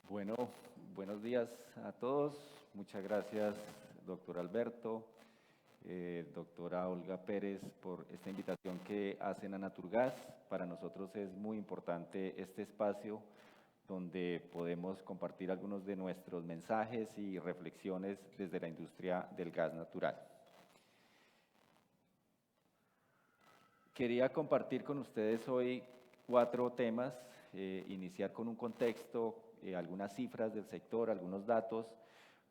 Bueno, buenos días a todos. Muchas gracias, doctor Alberto, doctora Olga Pérez, por esta invitación que hacen a Naturgas. Para nosotros es muy importante este espacio donde podemos compartir algunos de nuestros mensajes y reflexiones desde la industria del gas natural. Quería compartir con ustedes hoy 4 temas, iniciar con un contexto, algunas cifras del sector, algunos datos,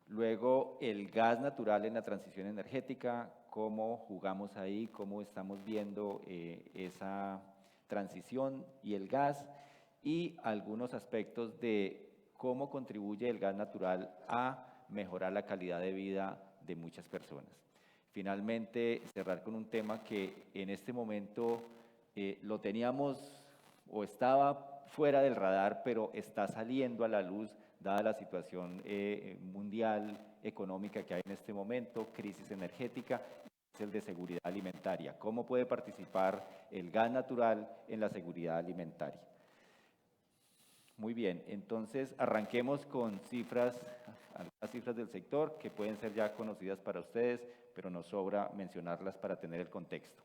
luego el gas natural en la transición energética, cómo jugamos ahí, cómo estamos viendo esa transición y el gas, y algunos aspectos de cómo contribuye el gas natural a mejorar la calidad de vida de muchas personas. Finalmente, cerrar con un tema que en este momento lo teníamos o estaba fuera del radar, pero está saliendo a la luz dada la situación mundial económica que hay en este momento, crisis energética, es el de seguridad alimentaria. ¿Cómo puede participar el gas natural en la seguridad alimentaria? Muy bien, entonces arranquemos con cifras, algunas cifras del sector que pueden ser ya conocidas para ustedes, pero nos sobra mencionarlas para tener el contexto.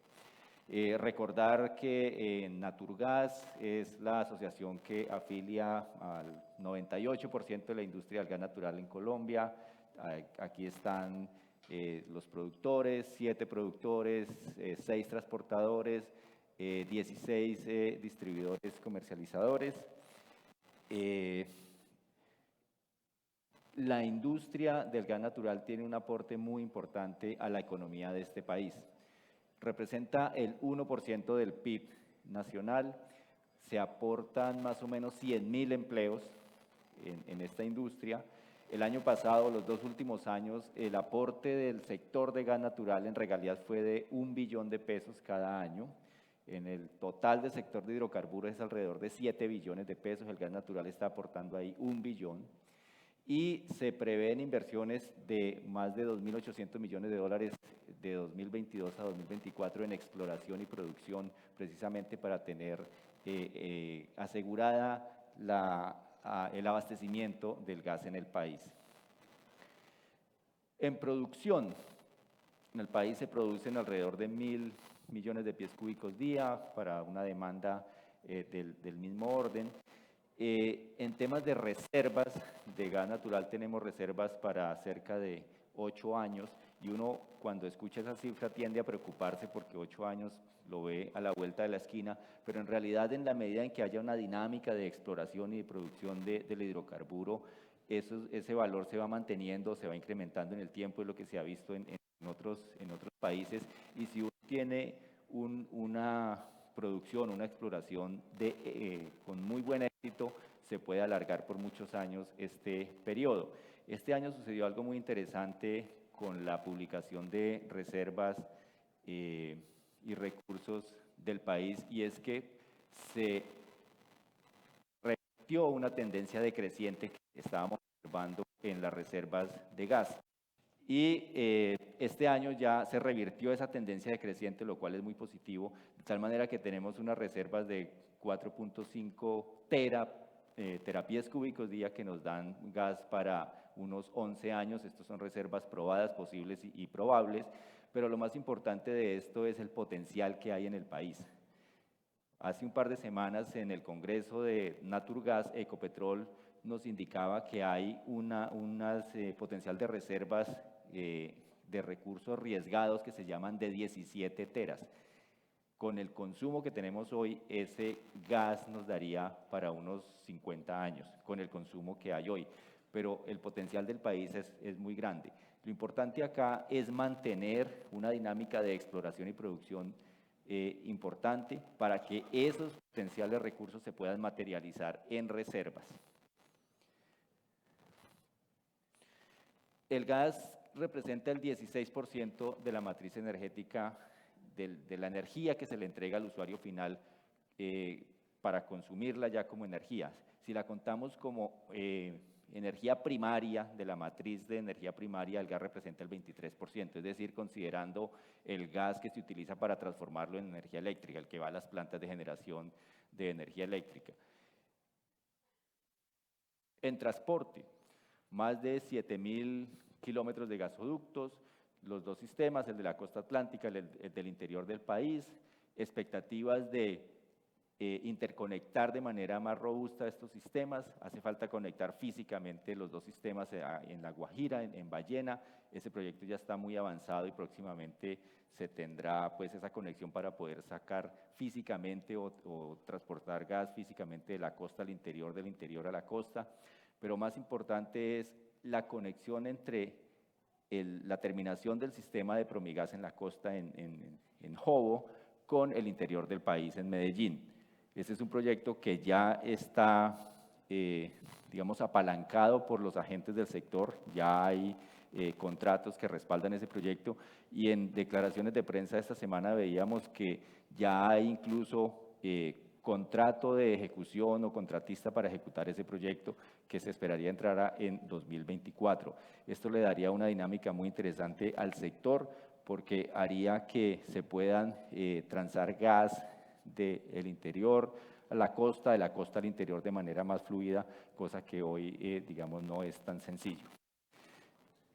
Recordar que Naturgas es la asociación que afilia al 98% de la industria del gas natural en Colombia. Aquí están los productores, 7 productores, 6 transportadores, 16 distribuidores comercializadores. La industria del gas natural tiene un aporte muy importante a la economía de este país. Representa el 1% del PIB nacional, se aportan más o menos 100.000 empleos en esta industria. El año pasado, los 2 últimos años, el aporte del sector de gas natural en regalías fue de 1 billón de pesos cada año. En el total del sector de hidrocarburos es alrededor de 7 billones de pesos, el gas natural está aportando ahí 1 billón. Y se prevén inversiones de más de 2.800 millones de dólares de 2022 a 2024 en exploración y producción, precisamente para tener asegurada el abastecimiento del gas en el país. En producción, en el país se producen alrededor de 1.000 millones de pies cúbicos día para una demanda del mismo orden. En temas de reservas de gas natural tenemos reservas para cerca de 8 años y uno cuando escucha esa cifra tiende a preocuparse porque 8 años lo ve a la vuelta de la esquina, pero en realidad en la medida en que haya una dinámica de exploración y de producción del hidrocarburo, ese valor se va manteniendo, se va incrementando en el tiempo, es lo que se ha visto en otros países, y si uno tiene una producción, una exploración con muy buen éxito, se puede alargar por muchos años este periodo. Este año sucedió algo muy interesante con la publicación de reservas y recursos del país, y es que se revirtió una tendencia decreciente que estábamos observando en las reservas de gas. Y este año ya se revirtió esa tendencia decreciente, lo cual es muy positivo, de tal manera que tenemos unas reservas de 4.5 terapias cúbicos día que nos dan gas para unos 11 años. Estos son reservas probadas, posibles y probables, pero lo más importante de esto es el potencial que hay en el país. Hace un par de semanas en el Congreso de Naturgas, Ecopetrol nos indicaba que hay un potencial de reservas de recursos arriesgados que se llaman de 17 teras. Con el consumo que tenemos hoy, ese gas nos daría para unos 50 años, con el consumo que hay hoy. Pero el potencial del país es muy grande. Lo importante acá es mantener una dinámica de exploración y producción importante para que esos potenciales recursos se puedan materializar en reservas. El gas representa el 16% de la matriz energética, de la energía que se le entrega al usuario final para consumirla ya como energía. Si la contamos como energía primaria, de la matriz de energía primaria, el gas representa el 23%, es decir, considerando el gas que se utiliza para transformarlo en energía eléctrica, el que va a las plantas de generación de energía eléctrica. En transporte, más de 7.000 kilómetros de gasoductos, los dos sistemas, el de la costa atlántica, el del interior del país, expectativas de interconectar de manera más robusta estos sistemas. Hace falta conectar físicamente los dos sistemas en La Guajira, en Ballena. Ese proyecto ya está muy avanzado y próximamente se tendrá pues esa conexión para poder sacar físicamente o transportar gas físicamente de la costa al interior, del interior a la costa. Pero más importante es la conexión entre la terminación del sistema de Promigas en la costa en Jobo con el interior del país, en Medellín. Este es un proyecto que ya está, digamos, apalancado por los agentes del sector, ya hay contratos que respaldan ese proyecto y en declaraciones de prensa esta semana veíamos que ya hay incluso contrato de ejecución o contratista para ejecutar ese proyecto que se esperaría entrara en 2024. Esto le daría una dinámica muy interesante al sector porque haría que se puedan transar gas del interior a la costa, de la costa al interior de manera más fluida, cosa que hoy, digamos, no es tan sencillo.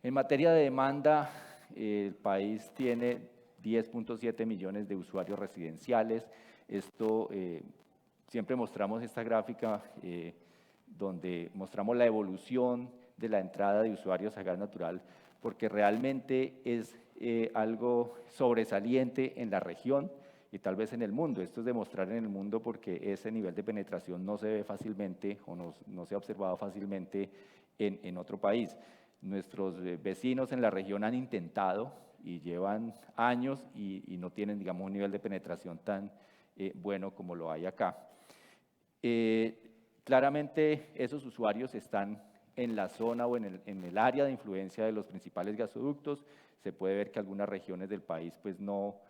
En materia de demanda, el país tiene 10.7 millones de usuarios residenciales. Esto, siempre mostramos esta gráfica donde mostramos la evolución de la entrada de usuarios a gas natural, porque realmente es algo sobresaliente en la región y tal vez en el mundo. Esto es demostrar en el mundo porque ese nivel de penetración no se ve fácilmente o no se ha observado fácilmente en otro país. Nuestros vecinos en la región han intentado y llevan años y no tienen, digamos, un nivel de penetración tan bueno como lo hay acá. Claramente esos usuarios están en la zona o en el área de influencia de los principales gasoductos. Se puede ver que algunas regiones del país pues no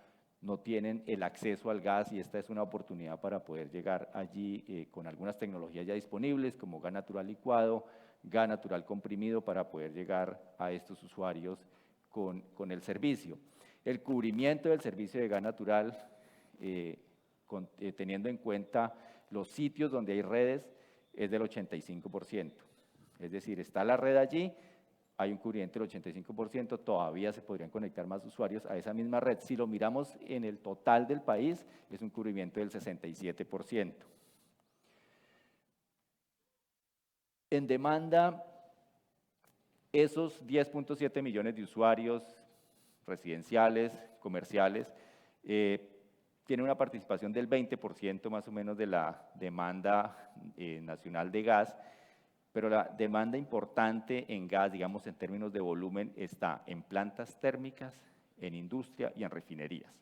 tienen el acceso al gas y esta es una oportunidad para poder llegar allí con algunas tecnologías ya disponibles como gas natural licuado, gas natural comprimido para poder llegar a estos usuarios con el servicio. El cubrimiento del servicio de gas natural, teniendo en cuenta los sitios donde hay redes, es del 85%. Es decir, está la red allí, hay un cubrimiento del 85%, todavía se podrían conectar más usuarios a esa misma red. Si lo miramos en el total del país, es un cubrimiento del 67%. En demanda, esos 10.7 millones de usuarios residenciales, comerciales, tienen una participación del 20% más o menos de la demanda nacional de gas, pero la demanda importante en gas, digamos en términos de volumen, está en plantas térmicas, en industria y en refinerías.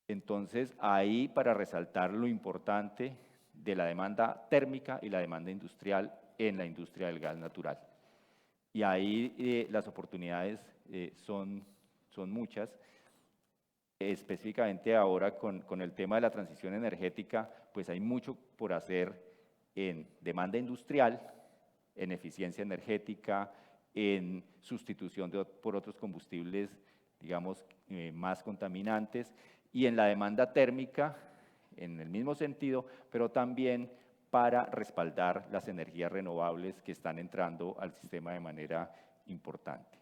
Entonces, ahí para resaltar lo importante de la demanda térmica y la demanda industrial en la industria del gas natural. Y ahí las oportunidades son muchas. Específicamente ahora con el tema de la transición energética, pues hay mucho por hacer en demanda industrial, en eficiencia energética, en sustitución por otros combustibles, digamos, más contaminantes, y en la demanda térmica, en el mismo sentido, pero también para respaldar las energías renovables que están entrando al sistema de manera importante.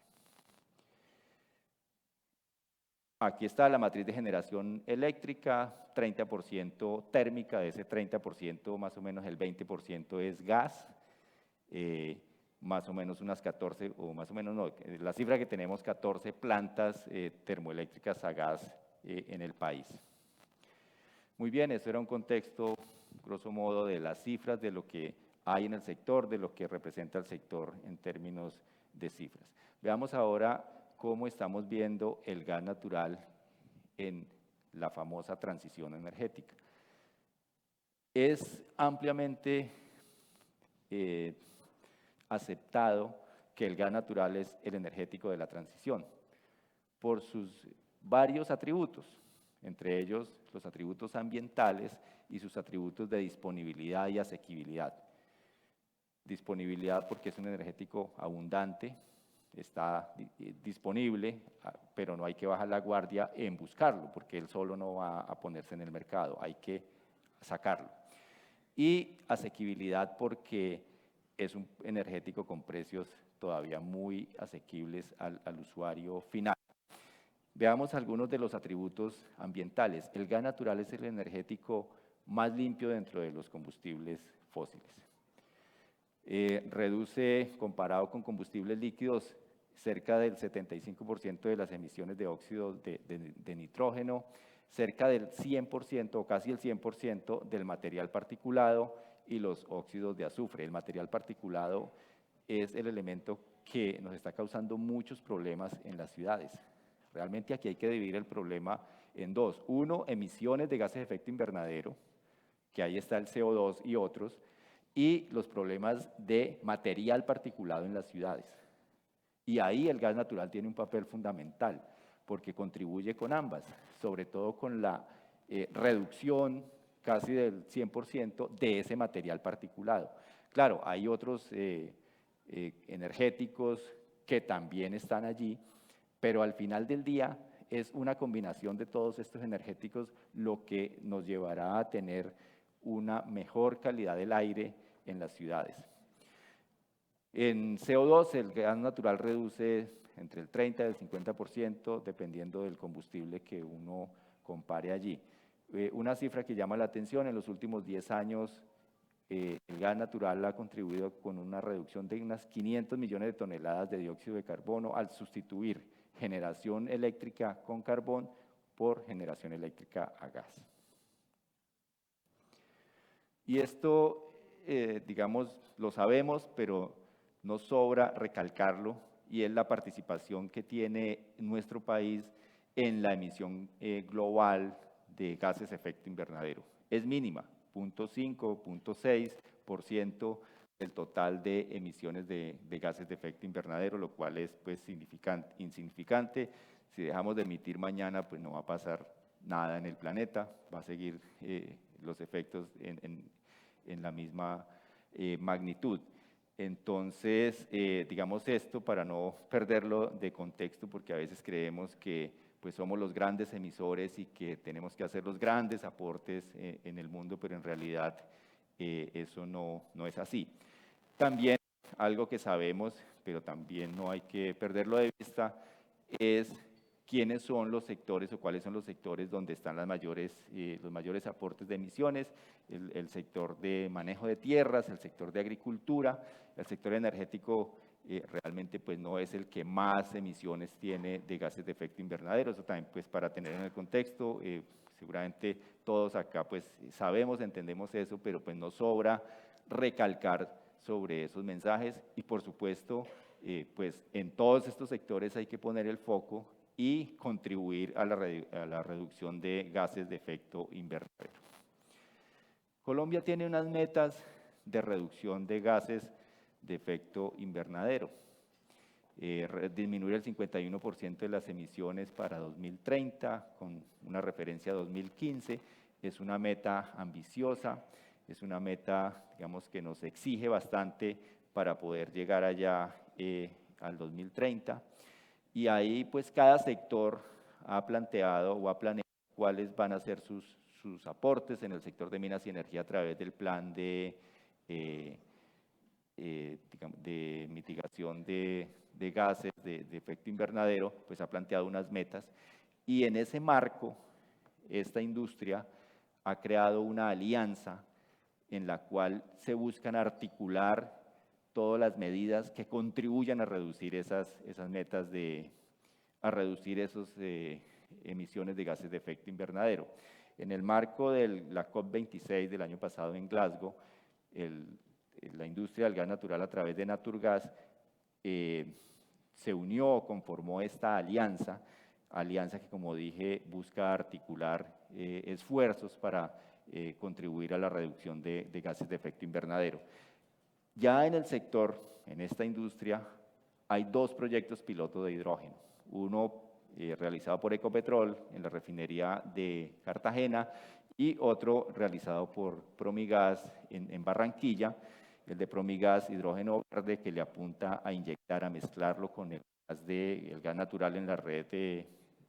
Aquí está la matriz de generación eléctrica, 30% térmica, de ese 30% más o menos el 20% es gas, más o menos unas 14, o más o menos no, la cifra que tenemos 14 plantas termoeléctricas a gas en el país. Muy bien, eso era un contexto, grosso modo, de las cifras, de lo que hay en el sector, de lo que representa el sector en términos de cifras. Veamos ahora cómo estamos viendo el gas natural en la famosa transición energética. Es ampliamente aceptado que el gas natural es el energético de la transición por sus varios atributos, entre ellos los atributos ambientales y sus atributos de disponibilidad y asequibilidad. Disponibilidad porque es un energético abundante, está disponible, pero no hay que bajar la guardia en buscarlo, porque él solo no va a ponerse en el mercado, hay que sacarlo. y asequibilidad porque es un energético con precios todavía muy asequibles al usuario final. Veamos algunos de los atributos ambientales. El gas natural es el energético más limpio dentro de los combustibles fósiles. Reduce, comparado con combustibles líquidos, cerca del 75% de las emisiones de óxido de nitrógeno, cerca del 100% o casi el 100% del material particulado y los óxidos de azufre. El material particulado es el elemento que nos está causando muchos problemas en las ciudades. Realmente aquí hay que dividir el problema en dos. Uno, emisiones de gases de efecto invernadero, que ahí está el CO2 y otros, y los problemas de material particulado en las ciudades. Y ahí el gas natural tiene un papel fundamental, porque contribuye con ambas, sobre todo con la reducción casi del 100% de ese material particulado. Claro, hay otros energéticos que también están allí, pero al final del día es una combinación de todos estos energéticos lo que nos llevará a tener una mejor calidad del aire en las ciudades. En CO2 el gas natural reduce entre el 30 y el 50% dependiendo del combustible que uno compare allí. Una cifra que llama la atención: en los últimos 10 años el gas natural ha contribuido con una reducción de unas 500 millones de toneladas de dióxido de carbono al sustituir generación eléctrica con carbón por generación eléctrica a gas. Y esto, digamos, lo sabemos, pero no sobra recalcarlo, y es la participación que tiene nuestro país en la emisión global de gases de efecto invernadero. Es mínima, 0.5, 0.6% del total de emisiones de gases de efecto invernadero, lo cual es pues insignificante. Si dejamos de emitir mañana, pues no va a pasar nada en el planeta, va a seguir los efectos en la misma magnitud. Entonces, digamos esto para no perderlo de contexto, porque a veces creemos que pues somos los grandes emisores y que tenemos que hacer los grandes aportes en el mundo, pero en realidad eso no es así. También algo que sabemos, pero también no hay que perderlo de vista, es quiénes son los sectores o cuáles son los sectores donde están los mayores aportes de emisiones: el sector de manejo de tierras, el sector de agricultura. El sector energético realmente pues no es el que más emisiones tiene de gases de efecto invernadero. Eso también pues para tener en el contexto, seguramente todos acá pues sabemos, entendemos eso, pero pues nos sobra recalcar sobre esos mensajes. Y por supuesto pues en todos estos sectores hay que poner el foco y contribuir a la reducción de gases de efecto invernadero. Colombia tiene unas metas de reducción de gases de efecto invernadero. Disminuir el 51% de las emisiones para 2030, con una referencia a 2015, es una meta ambiciosa, es una meta, digamos, que nos exige bastante para poder llegar allá al 2030. Y ahí pues cada sector ha planteado o ha planeado cuáles van a ser sus aportes. En el sector de minas y energía, a través del plan de mitigación de gases de efecto invernadero, pues ha planteado unas metas, y en ese marco esta industria ha creado una alianza en la cual se buscan articular todas las medidas que contribuyan a reducir esas metas, a reducir esas emisiones de gases de efecto invernadero. En el marco de la COP26 del año pasado en Glasgow, la industria del gas natural, a través de Naturgas, se unió o conformó esta alianza que, como dije, busca articular esfuerzos para contribuir a la reducción de gases de efecto invernadero. Ya en el sector, en esta industria, hay dos proyectos piloto de hidrógeno. Uno realizado por Ecopetrol en la refinería de Cartagena, y otro realizado por Promigas en Barranquilla. El de Promigas, hidrógeno verde, que le apunta a inyectar, a mezclarlo con el gas natural en la red,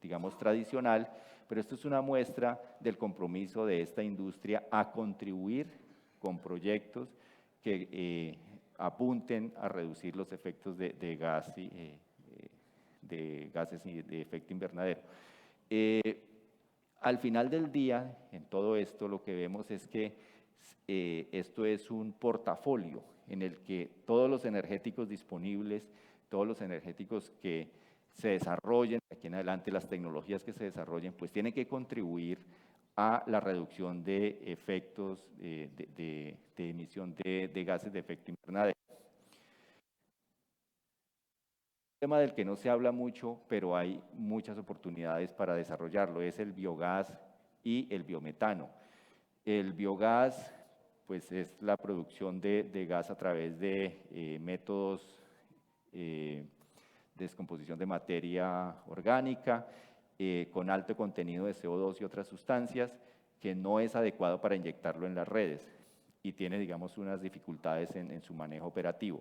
digamos, tradicional. Pero esto es una muestra del compromiso de esta industria a contribuir con proyectos que apunten a reducir los efectos de gases de efecto invernadero. Al final del día, en todo esto, lo que vemos es que esto es un portafolio en el que todos los energéticos disponibles, todos los energéticos que se desarrollen, aquí en adelante las tecnologías que se desarrollen, pues tienen que contribuir a la reducción de efectos de emisión de gases de efecto invernadero. Un tema del que no se habla mucho, pero hay muchas oportunidades para desarrollarlo, es el biogás y el biometano. El biogás, pues es la producción de gas a través de métodos de descomposición de materia orgánica, con alto contenido de CO2 y otras sustancias, que no es adecuado para inyectarlo en las redes y tiene, digamos, unas dificultades en su manejo operativo.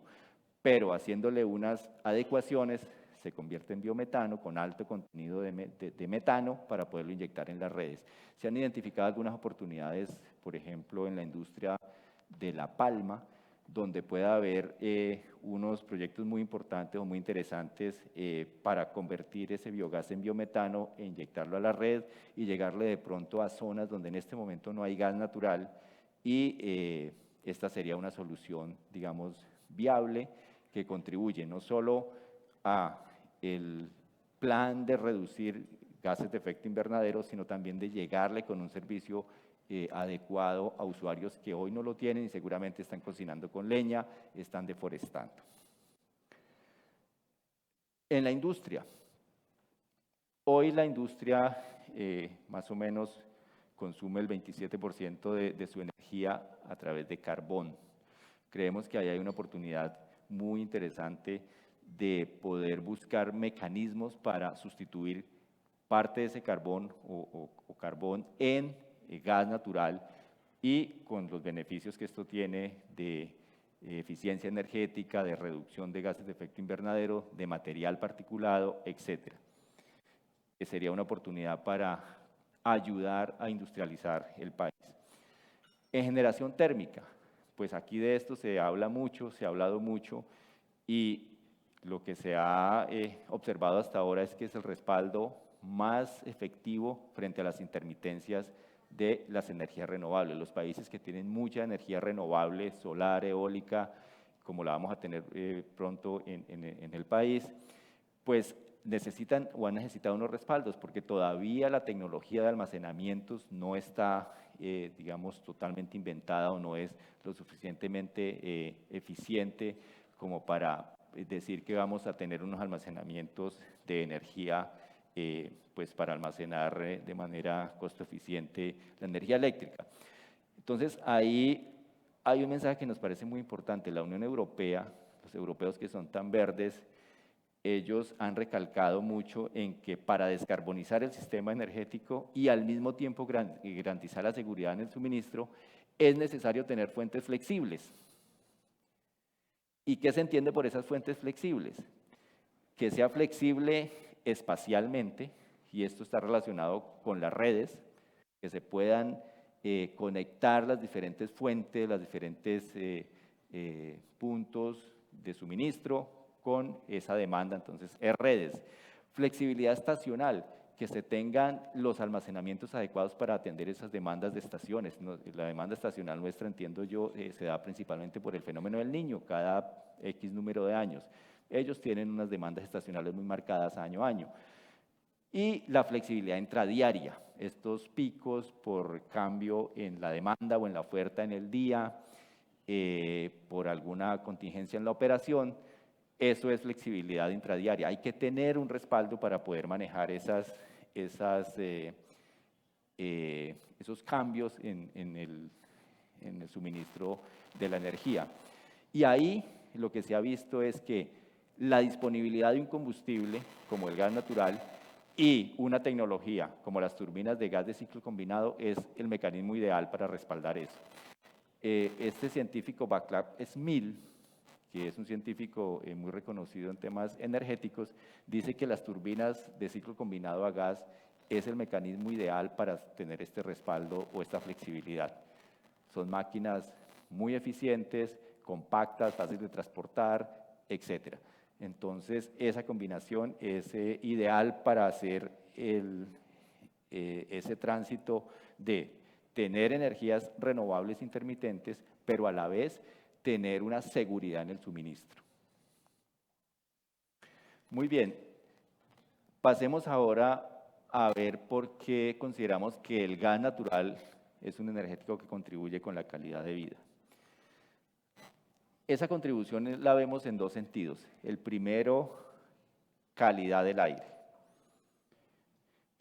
Pero haciéndole unas adecuaciones, se convierte en biometano con alto contenido de metano para poderlo inyectar en las redes. Se han identificado algunas oportunidades, por ejemplo, en la industria de la palma, donde pueda haber unos proyectos muy importantes o muy interesantes para convertir ese biogás en biometano e inyectarlo a la red y llegarle de pronto a zonas donde en este momento no hay gas natural y esta sería una solución, digamos, viable que contribuye no solo a el plan de reducir gases de efecto invernadero, sino también de llegarle con un servicio adecuado a usuarios que hoy no lo tienen y seguramente están cocinando con leña, están deforestando. En la industria, hoy la industria más o menos consume el 27% de su energía a través de carbón. Creemos que ahí hay una oportunidad muy interesante de poder buscar mecanismos para sustituir parte de ese carbón o carbón en gas natural y con los beneficios que esto tiene de eficiencia energética, de reducción de gases de efecto invernadero, de material particulado, etc. Que sería una oportunidad para ayudar a industrializar el país. En generación térmica, pues aquí de esto se habla mucho, se ha hablado mucho y lo que se ha observado hasta ahora es que es el respaldo más efectivo frente a las intermitencias de las energías renovables. Los países que tienen mucha energía renovable, solar, eólica, como la vamos a tener pronto en el país, pues necesitan o han necesitado unos respaldos porque todavía la tecnología de almacenamientos no está, digamos, totalmente inventada o no es lo suficientemente eficiente como para decir que vamos a tener unos almacenamientos de energía pues para almacenar de manera costo eficiente la energía eléctrica. Entonces ahí hay un mensaje que nos parece muy importante. La Unión Europea, los europeos que son tan verdes, ellos han recalcado mucho en que para descarbonizar el sistema energético y al mismo tiempo garantizar la seguridad en el suministro, es necesario tener fuentes flexibles. ¿Y qué se entiende por esas fuentes flexibles? Que sea flexible espacialmente, y esto está relacionado con las redes, que se puedan conectar las diferentes fuentes, los diferentes puntos de suministro con esa demanda, entonces redes. Flexibilidad estacional, que se tengan los almacenamientos adecuados para atender esas demandas de estaciones. La demanda estacional nuestra, entiendo yo, se da principalmente por el fenómeno del Niño, cada X número de años. Ellos tienen unas demandas estacionales muy marcadas año a año. Y la flexibilidad intradiaria, estos picos por cambio en la demanda o en la oferta en el día, por alguna contingencia en la operación, eso es flexibilidad intradiaria. Hay que tener un respaldo para poder manejar esos cambios en el suministro de la energía. Y ahí lo que se ha visto es que la disponibilidad de un combustible como el gas natural y una tecnología como las turbinas de gas de ciclo combinado es el mecanismo ideal para respaldar eso. Este científico Václav Smil, que es un científico muy reconocido en temas energéticos, dice que las turbinas de ciclo combinado a gas es el mecanismo ideal para tener este respaldo o esta flexibilidad. Son máquinas muy eficientes, compactas, fáciles de transportar, etc. Entonces, esa combinación es ideal para hacer ese tránsito de tener energías renovables intermitentes, pero a la vez tener una seguridad en el suministro. Muy bien, pasemos ahora a ver por qué consideramos que el gas natural es un energético que contribuye con la calidad de vida. Esa contribución la vemos en dos sentidos. El primero, calidad del aire.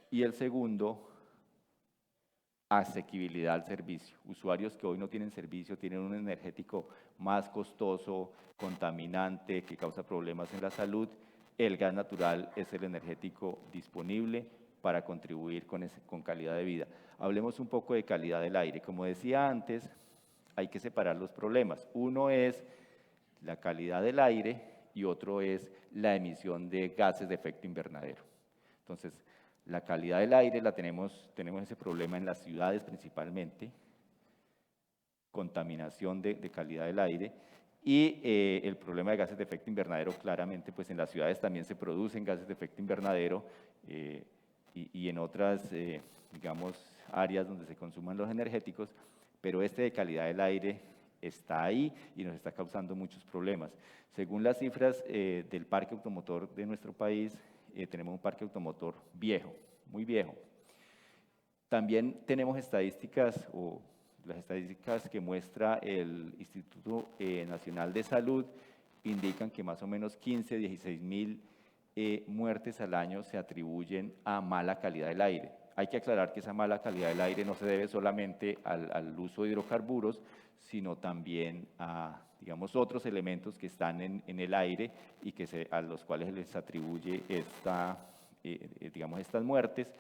Y el segundo, asequibilidad al servicio. Usuarios que hoy no tienen servicio tienen un energético más costoso, contaminante, que causa problemas en la salud. El gas natural es el energético disponible para contribuir con calidad de vida. Hablemos un poco de calidad del aire. Como decía antes, hay que separar los problemas. Uno es la calidad del aire y otro es la emisión de gases de efecto invernadero. Entonces, la calidad del aire tenemos ese problema en las ciudades principalmente, contaminación de calidad del aire, y el problema de gases de efecto invernadero, claramente, pues en las ciudades también se producen gases de efecto invernadero y en otras, digamos, áreas donde se consuman los energéticos, pero este de calidad del aire está ahí y nos está causando muchos problemas. Según las cifras del parque automotor de nuestro país, tenemos un parque automotor viejo, muy viejo. También tenemos estadísticas, o las estadísticas que muestra el Instituto Nacional de Salud, indican que más o menos 15, 16 mil muertes al año se atribuyen a mala calidad del aire. Hay que aclarar que esa mala calidad del aire no se debe solamente al uso de hidrocarburos, sino también a, digamos, otros elementos que están en el aire y a los cuales se les atribuye digamos, estas muertes.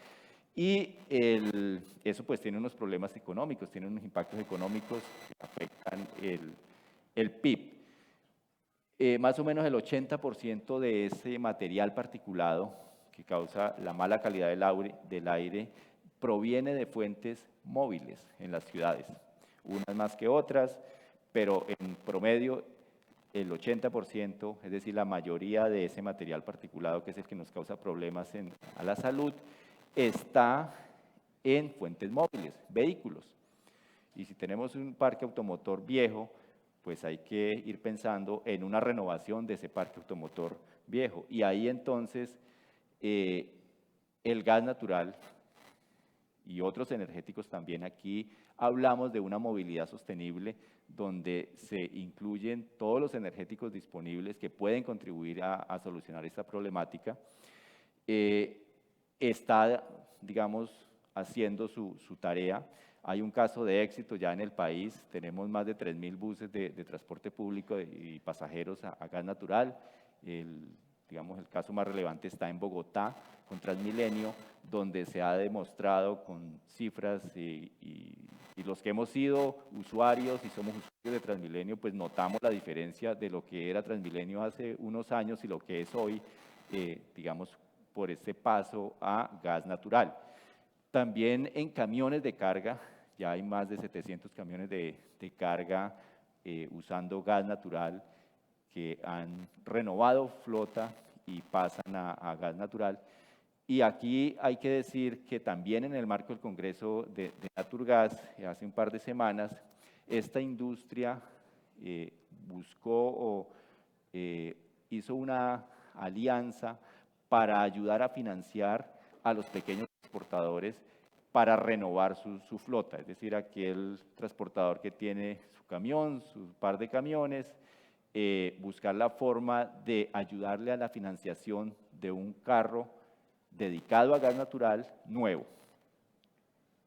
Y eso pues tiene unos problemas económicos, tiene unos impactos económicos que afectan el PIB. Más o menos el 80% de ese material particulado que causa la mala calidad del aire proviene de fuentes móviles en las ciudades, unas más que otras, pero en promedio el 80%, es decir, la mayoría de ese material particulado, que es el que nos causa problemas a la salud, está en fuentes móviles, vehículos. Y si tenemos un parque automotor viejo, pues hay que ir pensando en una renovación de ese parque automotor viejo. Y ahí entonces el gas natural y otros energéticos también, aquí hablamos de una movilidad sostenible donde se incluyen todos los energéticos disponibles que pueden contribuir a solucionar esta problemática. Está, digamos, haciendo su tarea. Hay un caso de éxito ya en el país, tenemos más de 3.000 buses de transporte público y pasajeros a gas natural. Digamos, el caso más relevante está en Bogotá, con Transmilenio, donde se ha demostrado con cifras y los que hemos sido usuarios y somos usuarios de Transmilenio, pues notamos la diferencia de lo que era Transmilenio hace unos años y lo que es hoy, digamos, por este paso a gas natural. También en camiones de carga, ya hay más de 700 camiones de carga usando gas natural que han renovado flota y pasan a gas natural. Y aquí hay que decir que también en el marco del Congreso de Naturgas, hace un par de semanas, esta industria buscó o hizo una alianza para ayudar a financiar a los pequeños transportadores para renovar su flota, es decir, aquel transportador que tiene su camión, su par de camiones, buscar la forma de ayudarle a la financiación de un carro dedicado a gas natural nuevo,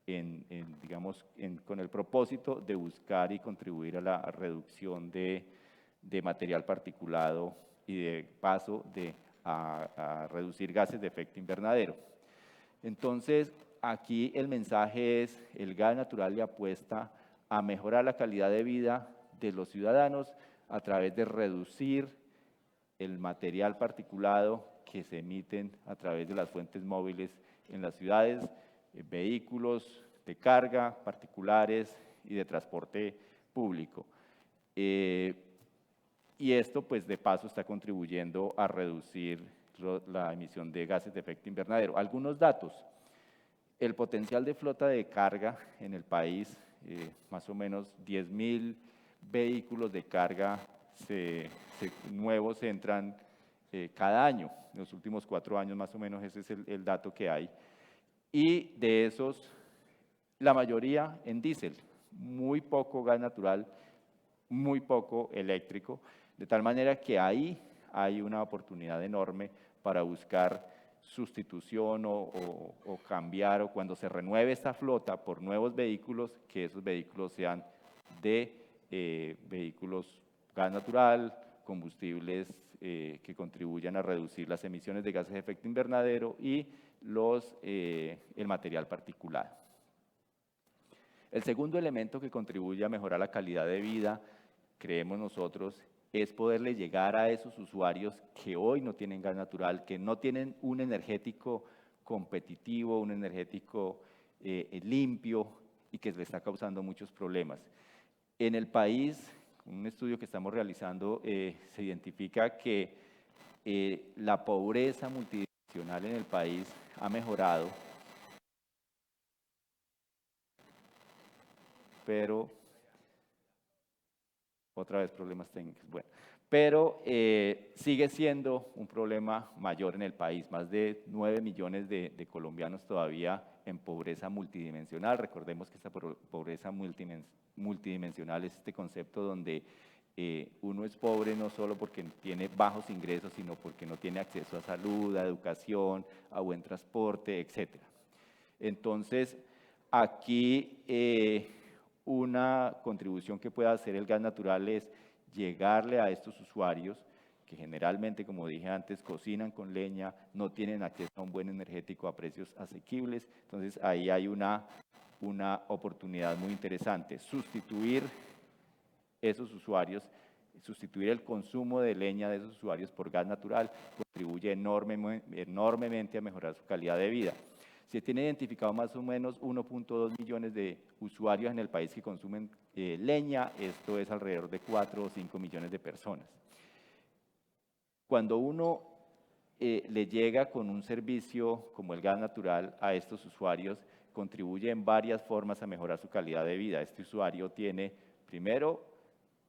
digamos, con el propósito de buscar y contribuir a la reducción de material particulado y de paso a reducir gases de efecto invernadero. Entonces, aquí el mensaje es: el gas natural le apuesta a mejorar la calidad de vida de los ciudadanos a través de reducir el material particulado que se emiten a través de las fuentes móviles en las ciudades, vehículos de carga particulares y de transporte público. Y esto, pues, de paso está contribuyendo a reducir la emisión de gases de efecto invernadero. Algunos datos. El potencial de flota de carga en el país, más o menos 10.000 vehículos de carga nuevos entran cada año. En los últimos 4 años, más o menos, ese es el dato que hay. Y de esos, la mayoría en diésel, muy poco gas natural, muy poco eléctrico, de tal manera que ahí hay una oportunidad enorme para buscar sustitución o cambiar, o cuando se renueve esta flota por nuevos vehículos, que esos vehículos sean de vehículos gas natural, combustibles que contribuyan a reducir las emisiones de gases de efecto invernadero y el material particulado. El segundo elemento que contribuye a mejorar la calidad de vida, creemos nosotros, es poderle llegar a esos usuarios que hoy no tienen gas natural, que no tienen un energético competitivo, un energético limpio y que le está causando muchos problemas. En el país, un estudio que estamos realizando, se identifica que la pobreza multidimensional en el país ha mejorado, pero otra vez problemas técnicos. Bueno, pero sigue siendo un problema mayor en el país. Más de 9 millones de colombianos todavía en pobreza multidimensional. Recordemos que esta pobreza multidimensional es este concepto donde uno es pobre no solo porque tiene bajos ingresos, sino porque no tiene acceso a salud, a educación, a buen transporte, etc. Entonces, aquí una contribución que pueda hacer el gas natural es llegarle a estos usuarios que generalmente, como dije antes, cocinan con leña, no tienen acceso a un buen energético a precios asequibles. Entonces, ahí hay una oportunidad muy interesante. Sustituir esos usuarios, sustituir el consumo de leña de esos usuarios por gas natural, contribuye enormemente a mejorar su calidad de vida. Se tiene identificado más o menos 1.2 millones de usuarios en el país que consumen leña, esto es alrededor de 4 o 5 millones de personas. Cuando uno le llega con un servicio como el gas natural a estos usuarios, contribuye en varias formas a mejorar su calidad de vida. Este usuario tiene, primero,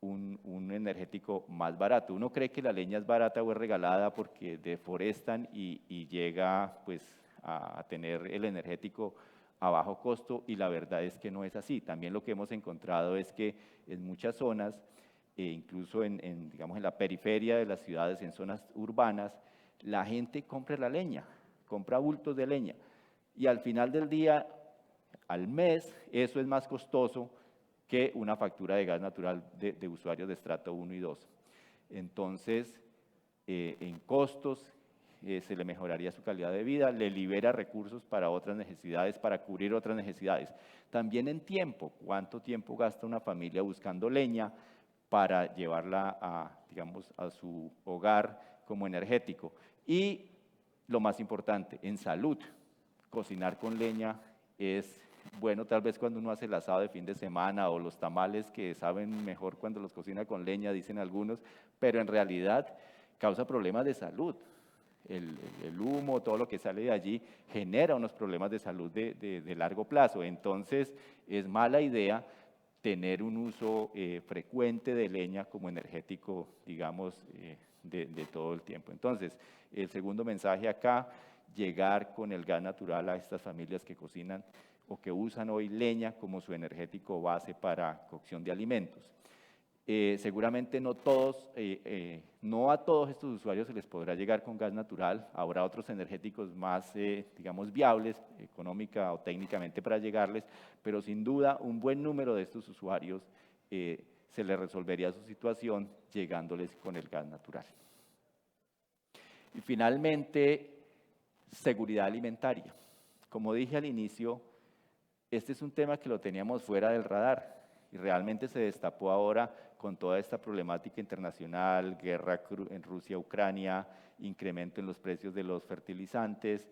un energético más barato. Uno cree que la leña es barata o es regalada porque deforestan y llega, pues, a tener el energético a bajo costo, y la verdad es que no es así. También lo que hemos encontrado es que en muchas zonas, incluso digamos, en la periferia de las ciudades, en zonas urbanas, la gente compra la leña, compra bultos de leña, y al final del día, al mes, eso es más costoso que una factura de gas natural de usuarios de estrato 1 y 2. Entonces, en costos, se le mejoraría su calidad de vida, le libera recursos para otras necesidades, para cubrir otras necesidades. También en tiempo, ¿cuánto tiempo gasta una familia buscando leña para llevarla digamos, a su hogar como energético? Y lo más importante, en salud, cocinar con leña es bueno tal vez cuando uno hace el asado de fin de semana o los tamales, que saben mejor cuando los cocina con leña, dicen algunos, pero en realidad causa problemas de salud. El humo, todo lo que sale de allí, genera unos problemas de salud de largo plazo. Entonces, es mala idea tener un uso frecuente de leña como energético, digamos, de todo el tiempo. Entonces, el segundo mensaje acá, llegar con el gas natural a estas familias que cocinan o que usan hoy leña como su energético base para cocción de alimentos. Seguramente no a todos estos usuarios se les podrá llegar con gas natural. Habrá otros energéticos más, digamos, viables económica o técnicamente para llegarles, pero sin duda un buen número de estos usuarios se les resolvería su situación llegándoles con el gas natural. Y finalmente, seguridad alimentaria. Como dije al inicio, este es un tema que lo teníamos fuera del radar y realmente se destapó ahora con toda esta problemática internacional, guerra en Rusia-Ucrania, incremento en los precios de los fertilizantes,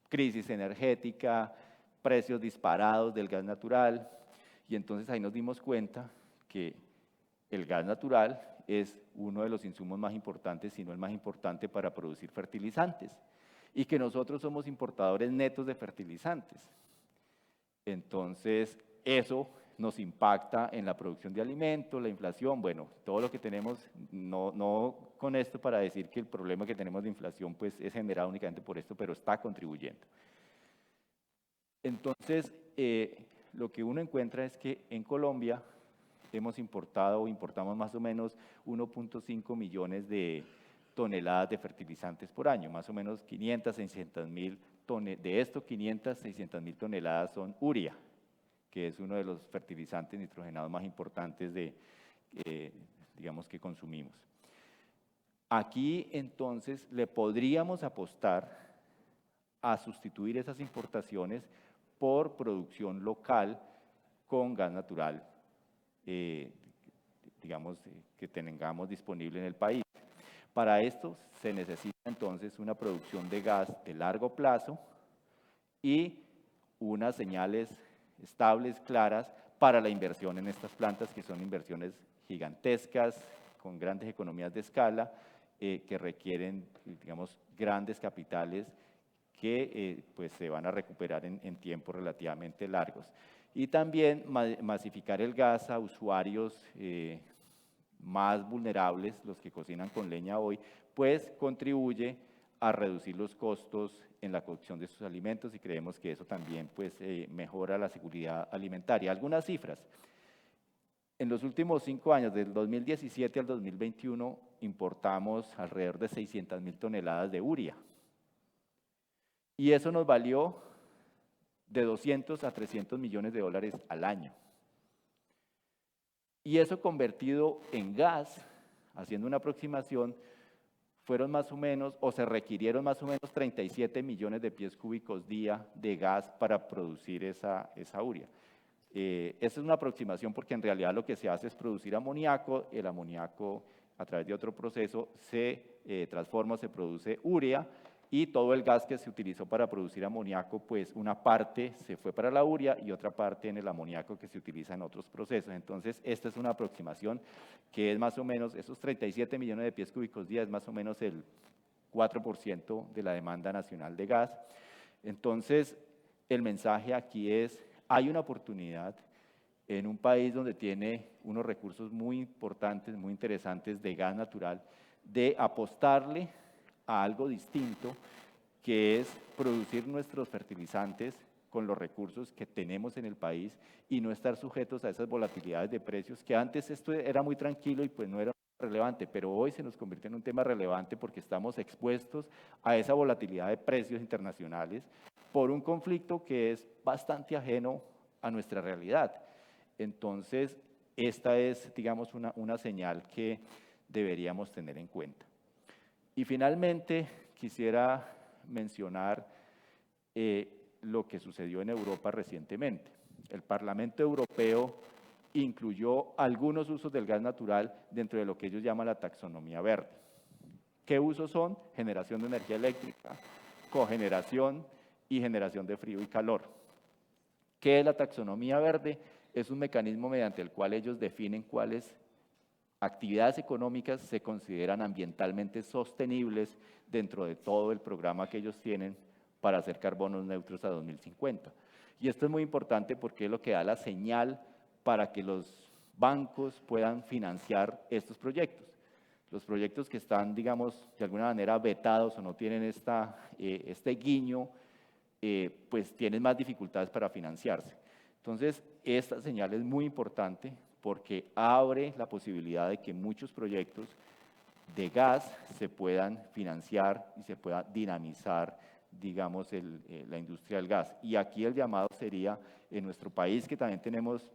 crisis energética, precios disparados del gas natural. Y entonces ahí nos dimos cuenta que el gas natural es uno de los insumos más importantes, si no el más importante, para producir fertilizantes. Y que nosotros somos importadores netos de fertilizantes. Entonces, eso nos impacta en la producción de alimentos, la inflación, bueno, todo lo que tenemos, no con esto para decir que el problema que tenemos de inflación pues, es generado únicamente por esto, pero está contribuyendo. Entonces, lo que uno encuentra es que en Colombia hemos importado o importamos más o menos 1.5 millones de toneladas de fertilizantes por año, más o menos 500, 600 mil toneladas. De esto, 500, 600 mil toneladas son urea, que es uno de los fertilizantes nitrogenados más importantes digamos, que consumimos. Aquí, entonces, le podríamos apostar a sustituir esas importaciones por producción local con gas natural, digamos, que tengamos disponible en el país. Para esto se necesita entonces una producción de gas de largo plazo y unas señales estables, claras, para la inversión en estas plantas, que son inversiones gigantescas, con grandes economías de escala, que requieren, digamos, grandes capitales que pues se van a recuperar en tiempos relativamente largos. Y también masificar el gas a usuarios más vulnerables, los que cocinan con leña hoy, pues contribuye a reducir los costos en la cocción de sus alimentos y creemos que eso también pues, mejora la seguridad alimentaria. Algunas cifras. En los últimos 5 años, del 2017 al 2021, importamos alrededor de 600 mil toneladas de urea. Y eso nos valió de 200 a 300 millones de dólares al año. Y eso convertido en gas, haciendo una aproximación, fueron más o menos, o se requirieron más o menos 37 millones de pies cúbicos día de gas para producir esa urea. Esa es una aproximación porque en realidad lo que se hace es producir amoníaco, el amoníaco a través de otro proceso se transforma, se produce urea, y todo el gas que se utilizó para producir amoníaco, pues una parte se fue para la urea y otra parte en el amoníaco que se utiliza en otros procesos. Entonces, esta es una aproximación que es más o menos, esos 37 millones de pies cúbicos día es más o menos el 4% de la demanda nacional de gas. Entonces, el mensaje aquí es, hay una oportunidad en un país donde tiene unos recursos muy importantes, muy interesantes de gas natural, de apostarle a algo distinto, que es producir nuestros fertilizantes con los recursos que tenemos en el país y no estar sujetos a esas volatilidades de precios, que antes esto era muy tranquilo y pues no era relevante, pero hoy se nos convierte en un tema relevante porque estamos expuestos a esa volatilidad de precios internacionales por un conflicto que es bastante ajeno a nuestra realidad. Entonces, esta es, digamos, una señal que deberíamos tener en cuenta. Y finalmente, quisiera mencionar lo que sucedió en Europa recientemente. El Parlamento Europeo incluyó algunos usos del gas natural dentro de lo que ellos llaman la taxonomía verde. ¿Qué usos son? Generación de energía eléctrica, cogeneración y generación de frío y calor. ¿Qué es la taxonomía verde? Es un mecanismo mediante el cual ellos definen cuáles actividades económicas se consideran ambientalmente sostenibles dentro de todo el programa que ellos tienen para hacer carbonos neutros a 2050. Y esto es muy importante porque es lo que da la señal para que los bancos puedan financiar estos proyectos. Los proyectos que están, digamos, de alguna manera vetados o no tienen este guiño, pues tienen más dificultades para financiarse. Entonces, esta señal es muy importante porque abre la posibilidad de que muchos proyectos de gas se puedan financiar y se pueda dinamizar, digamos, la industria del gas. Y aquí el llamado sería, en nuestro país, que también tenemos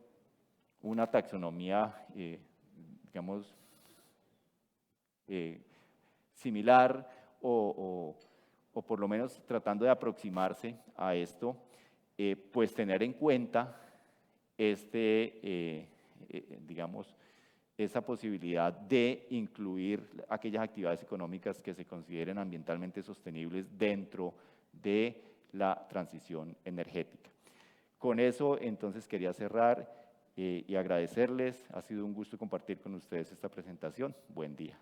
una taxonomía, digamos, similar o por lo menos tratando de aproximarse a esto, pues tener en cuenta digamos, esa posibilidad de incluir aquellas actividades económicas que se consideren ambientalmente sostenibles dentro de la transición energética. Con eso, entonces, quería cerrar y agradecerles. Ha sido un gusto compartir con ustedes esta presentación. Buen día.